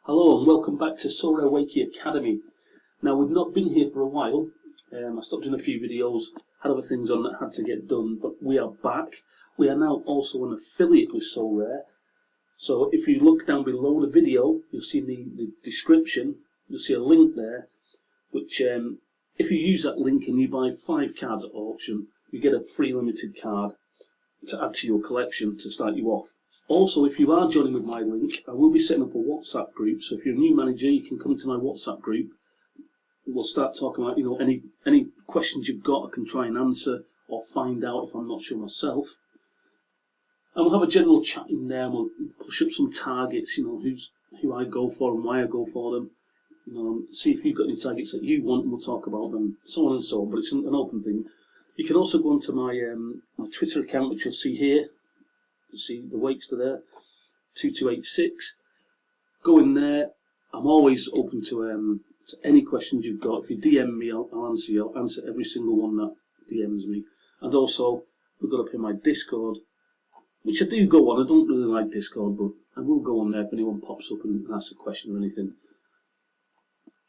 Hello and welcome back to Sorare Wakey Academy. Now we've not been here for a while. I stopped doing a few videos, had other things on that had to get done, but we are back. We are now also an affiliate with Sorare. So if you look down below the video, you'll see in the description, you'll see a link there, which if you use that link and you buy 5 cards at auction, you get a free limited card to add to your collection to start you off. Also, if you are joining with my link, I will be setting up a WhatsApp group. So if you're a new manager, you can come to my WhatsApp group. We'll start talking about, any questions you've got, I can try and answer or find out if I'm not sure myself. And we'll have a general chat in there. And we'll push up some targets. Who I go for and why I go for them. See if you've got any targets that you want, and we'll talk about them, so on and so on. But it's an open thing. You can also go onto my Twitter account, which you'll see here. You see the Wakester there, 2286. Go in there. I'm always open to any questions you've got. If you DM me, I'll answer you. I'll answer every single one that DMs me. And also, we've got up here my Discord, which I do go on. I don't really like Discord, but I will go on there if anyone pops up and asks a question or anything.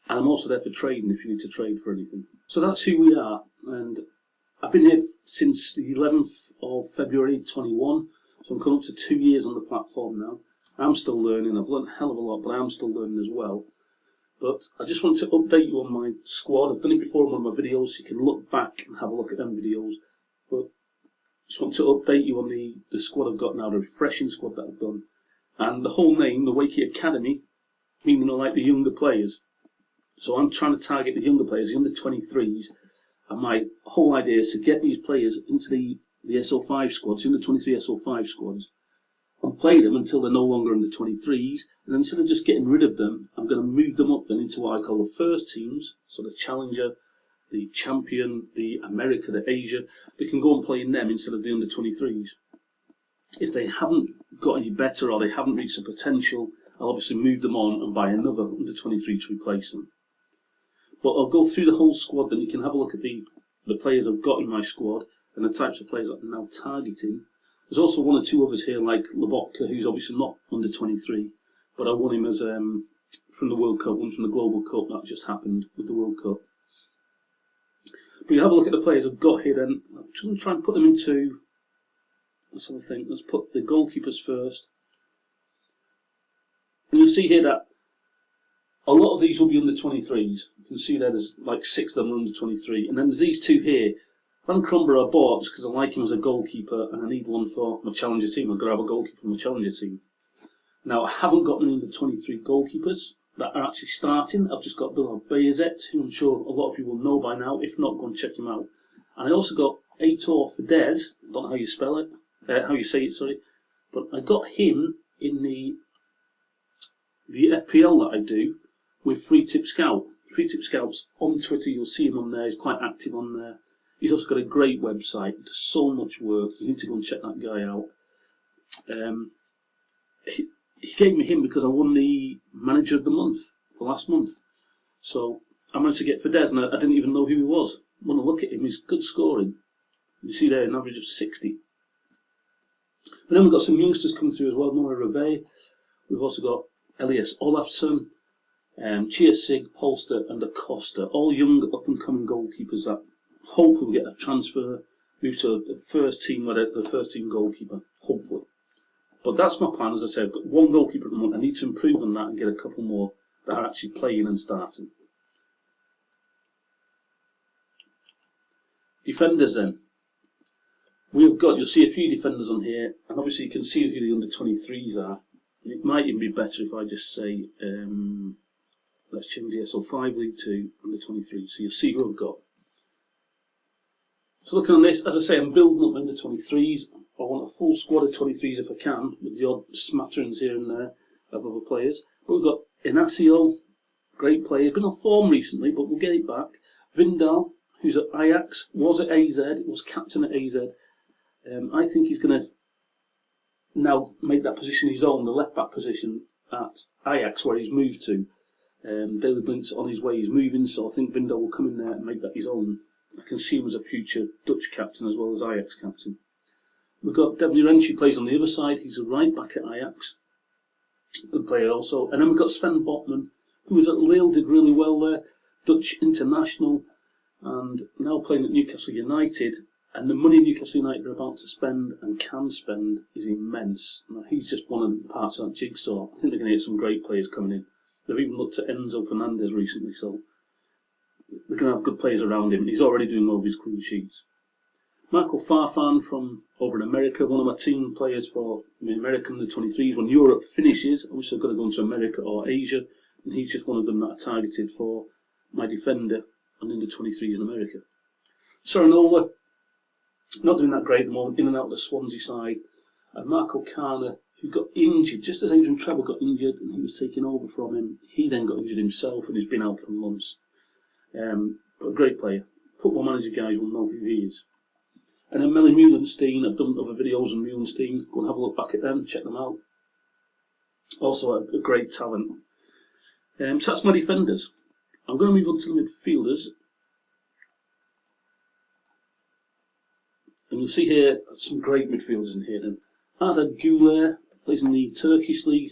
And I'm also there for trading if you need to trade for anything. So that's who we are. And I've been here since the 11th of February 21. So I'm coming up to 2 years on the platform now. I'm still learning. I've learned a hell of a lot, but I'm still learning as well. But I just want to update you on my squad. I've done it before in one of my videos, so you can look back and have a look at them videos. But I just want to update you on the squad I've got now, the refreshing squad that I've done. And the whole name, the Wakey Academy, meaning like the younger players. So I'm trying to target the younger players, the under 23s. And my whole idea is to get these players into the SO5 squads, in the 23 SO5 squads, and play them until they're no longer in the 23s. And then instead of just getting rid of them, I'm going to move them up then into what I call the first teams. So the Challenger, the Champion, the America, the Asia. They can go and play in them instead of the under 23s. If they haven't got any better or they haven't reached the potential, I'll obviously move them on and buy another under 23 to replace them. But I'll go through the whole squad, then you can have a look at the players I've got in my squad and the types of players that I'm now targeting. There's also one or two others here, like Lobotka, who's obviously not under 23, but I won him as from the World Cup, one from the Global Cup that just happened with the World Cup. But you have a look at the players I've got here, then I'm just going to try and put them into, let's have a think, let's put the goalkeepers first. And you'll see here that a lot of these will be under 23s. You can see there's like 6 of them are under 23. And then there's these 2 here. Van Cromber I bought because I like him as a goalkeeper and I need one for my Challenger team. I've got to have a goalkeeper for my Challenger team. Now, I haven't got any under 23 goalkeepers that are actually starting. I've just got Bill Bayezet, who I'm sure a lot of you will know by now. If not, go and check him out. And I also got Aitor Fidesz. I don't know how you spell it. How you say it, sorry. But I got him in the FPL that I do with Free Tip Scout. Free Tip Scout's on Twitter. You'll see him on there. He's quite active on there. He's also got a great website, does so much work. You need to go and check that guy out. He gave me him because I won the Manager of the Month for last month. So I managed to get Fidesz, and I didn't even know who he was. When I look at him, he's good scoring. You see there an average of 60. And then we've got some youngsters coming through as well. Noah Reve. We've also got Elias Olafsson, Chia Sig, Polster and Acosta. All young up-and-coming goalkeepers that hopefully will get a transfer, move to the first team, where the first team goalkeeper, hopefully. But that's my plan. As I said, I've got 1 goalkeeper at the moment. I need to improve on that and get a couple more that are actually playing and starting. Defenders then. We've got, you'll see a few defenders on here, and obviously you can see who the under 23s are. And it might even be better if I just say, let's change the SO5 league to under 23, so you'll see who I've got. So looking on this, as I say, I'm building up under 23s. I want a full squad of 23s if I can, with the odd smatterings here and there of other players. But we've got Inacio, great player. He's been on form recently, but we'll get it back. Vindal, who's at Ajax, was at AZ, was captain at AZ. I think he's going to now make that position his own, the left-back position at Ajax, where he's moved to. Daily Blink's on his way, he's moving, so I think Vindal will come in there and make that his own. I can see him as a future Dutch captain as well as Ajax captain. We've got Devni Rensch, who plays on the other side. He's a right back at Ajax. Good player also. And then we've got Sven Botman, who was at Lille, did really well there, Dutch international, and now playing at Newcastle United. And the money Newcastle United are about to spend and can spend is immense. Now, he's just one of the parts of that jigsaw. I think they're going to get some great players coming in. They've even looked at Enzo Fernandez recently, so they're going to have good players around him. He's already doing all of his clean sheets. Marco Farfan from over in America, one of my team players for the American under-23s. When Europe finishes, I wish I've got to go into America or Asia, and he's just one of them that I targeted for my defender and under-23s in America. Soranola, not doing that great at the moment, in and out of the Swansea side. And Marco Kana, who got injured, just as Adrian Treble got injured and he was taking over from him, he then got injured himself and he's been out for months. But a great player. Football Manager guys will know who he is. And then Melly Meulenstein, I've done other videos on Meulenstein, go and have a look back at them, check them out. Also a great talent. So that's my defenders. I'm going to move on to the midfielders. And you'll see here some great midfielders in here then. Arda Güler plays in the Turkish league.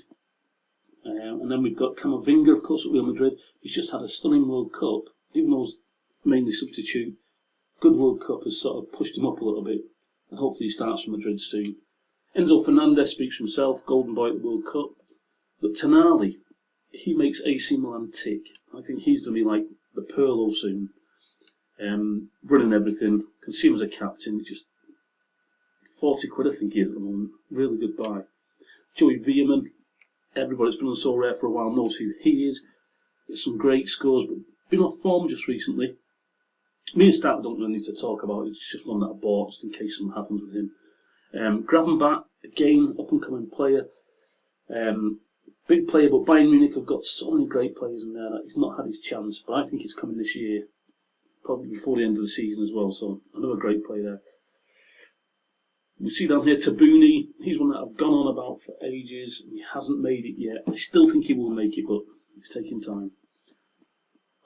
And then we've got Camavinga, of course, at Real Madrid. He's just had a stunning World Cup, even though he's mainly substitute. Good World Cup has sort of pushed him up a little bit, and hopefully he starts for Madrid soon. Enzo Fernandez speaks for himself, golden boy at the World Cup. But Tonali, he makes AC Milan tick. I think he's going to be like the Pirlo soon. Running everything, can see him as a captain, just 40 quid I think he is at the moment. Really good buy. Joey Veerman, everybody that's been on Sorare for a while knows who he is. Gets some great scores, but been off form just recently. Me and Stark don't really need to talk about it, it's just one that I bought just in case something happens with him. Gravenberch, again, up and coming player. Big player, but Bayern Munich have got so many great players in there that he's not had his chance, but I think he's coming this year, probably before the end of the season as well, so another great player there. We see down here Tabuni, he's one that I've gone on about for ages, and he hasn't made it yet. I still think he will make it, but it's taking time.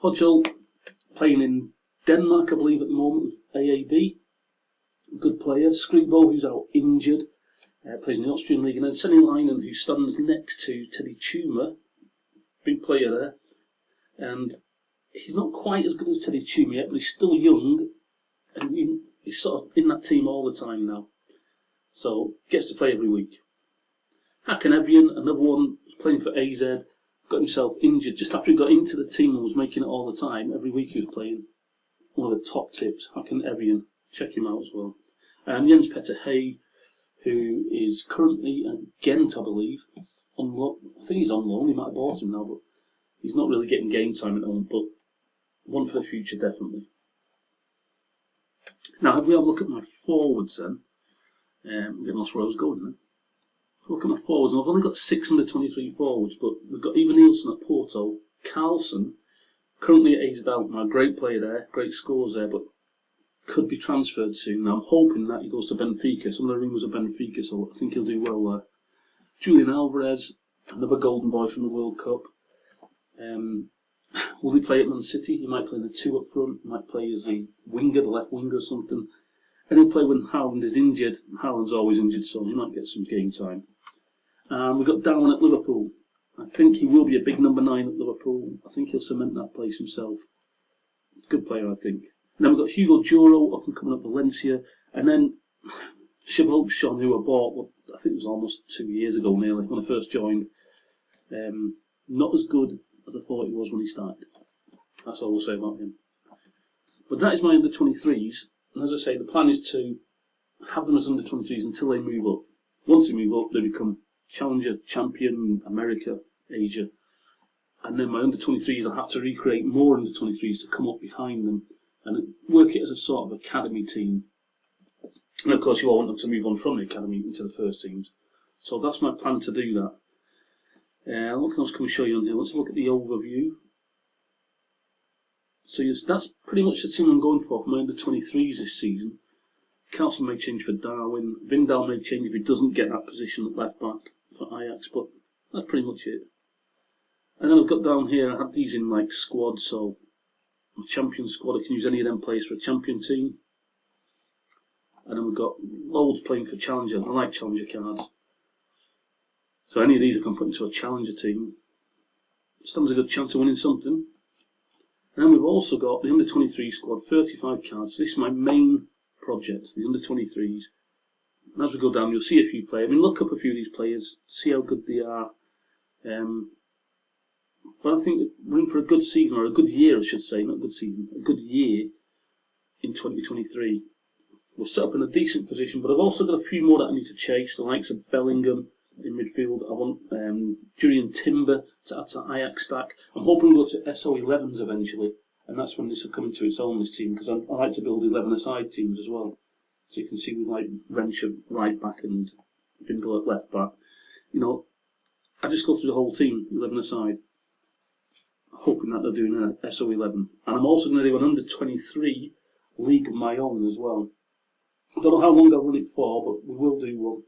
Hodgel, playing in Denmark, I believe, at the moment with AAB. Good player. Skribo, who's out injured, plays in the Austrian league. And then Senny Leinen, who stands next to Teddy Tuma, big player there. And he's not quite as good as Teddy Tuma yet, but he's still young. And he's sort of in that team all the time now. So, gets to play every week. Hakan Evjen, another one, was playing for AZ, got himself injured. Just after he got into the team and was making it all the time, every week he was playing. One of the top tips, Hakan Evjen, check him out as well. And Jens Petter Hay, who is currently at Ghent, I believe, on loan. I think he's on loan, he might have bought him now, but he's not really getting game time at the moment, but one for the future, definitely. Now, if we have a look at my forwards then, I'm getting lost where I was going then. So look at my forwards, and I've only got 6 under-23 forwards, but we've got Ivan Nielsen at Porto, Carlson, currently at AZ Alkmaar, great player there, great scores there, but could be transferred soon. Now I'm hoping that he goes to Benfica. Some of the rumours of Benfica, so I think he'll do well there. Julian Alvarez, another golden boy from the World Cup. Will he play at Man City? He might play the 2 up front, he might play as the winger, the left winger or something. And he'll play when Haaland is injured. Haaland's always injured, so he might get some game time. We've got Darwin at Liverpool. I think he will be a big number 9 at Liverpool. I think he'll cement that place himself. Good player, I think. And then we've got Hugo Duro up and coming up Valencia. And then Shabob Sean, who I bought, well, I think it was almost 2 years ago nearly, when I first joined. Not as good as I thought he was when he started. That's all I'll say about him. But that is my under-23s. And as I say, the plan is to have them as under-23s until they move up. Once they move up, they become Challenger, Champion, America, Asia. And then my under-23s, I'll have to recreate more under-23s to come up behind them and work it as a sort of academy team. And of course, you all want them to move on from the academy into the first teams. So that's my plan to do that. What else can we show you on here? Let's look at the overview. So yes, that's pretty much the team I'm going for my under-23s this season. Carlson may change for Darwin. Vindal may change if he doesn't get that position at left back for Ajax, but that's pretty much it. And then I've got down here, I have these in like squads, so a champion squad, I can use any of them players for a champion team. And then we've got loads playing for Challenger. I like Challenger cards. So any of these I can put into a challenger team. Stands a good chance of winning something. And then we've also got the under-23 squad, 35 cards. So this is my main project, the under-23s. And as we go down, you'll see a few players. I mean, look up a few of these players, see how good they are. But I think we're in for a good season, or a good year, I should say, not a good season, a good year in 2023. We're set up in a decent position, but I've also got a few more that I need to chase, the likes of Bellingham in midfield. I want Julian Timber to add to Ajax stack. I'm hoping to go to SO11s eventually, and that's when this will come into its own, this team, because I like to build 11-a-side teams as well. So you can see with like Renshaw right back and Bindle at left back. You know, I just go through the whole team, 11-a-side, hoping that they're doing an SO11. And I'm also going to do an under-23 League of my own as well. I don't know how long I'll run it for, but we will do one.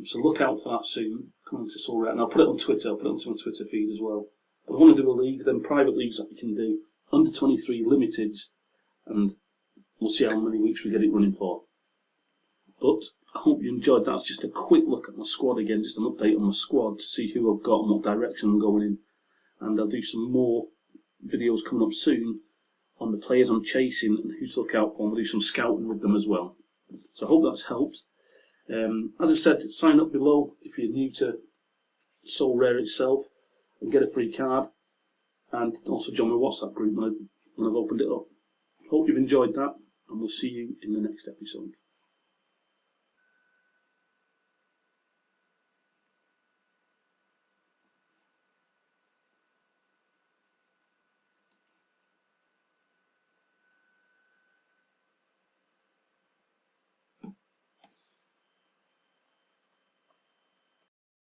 So look out for that soon, coming to Sorare. And I'll put it on Twitter, I'll put it onto my Twitter feed as well. But I want to do a league, then private leagues that you can do, under-23 limited, and we'll see how many weeks we get it running for. But I hope you enjoyed that. It's just a quick look at my squad again, just an update on my squad to see who I've got and what direction I'm going in. And I'll do some more videos coming up soon on the players I'm chasing and who to look out for, and we'll do some scouting with them as well. So I hope that's helped. As I said, sign up below if you're new to Sorare itself and get a free card, and also join my WhatsApp group when I've opened it up. Hope you've enjoyed that, and we'll see you in the next episode.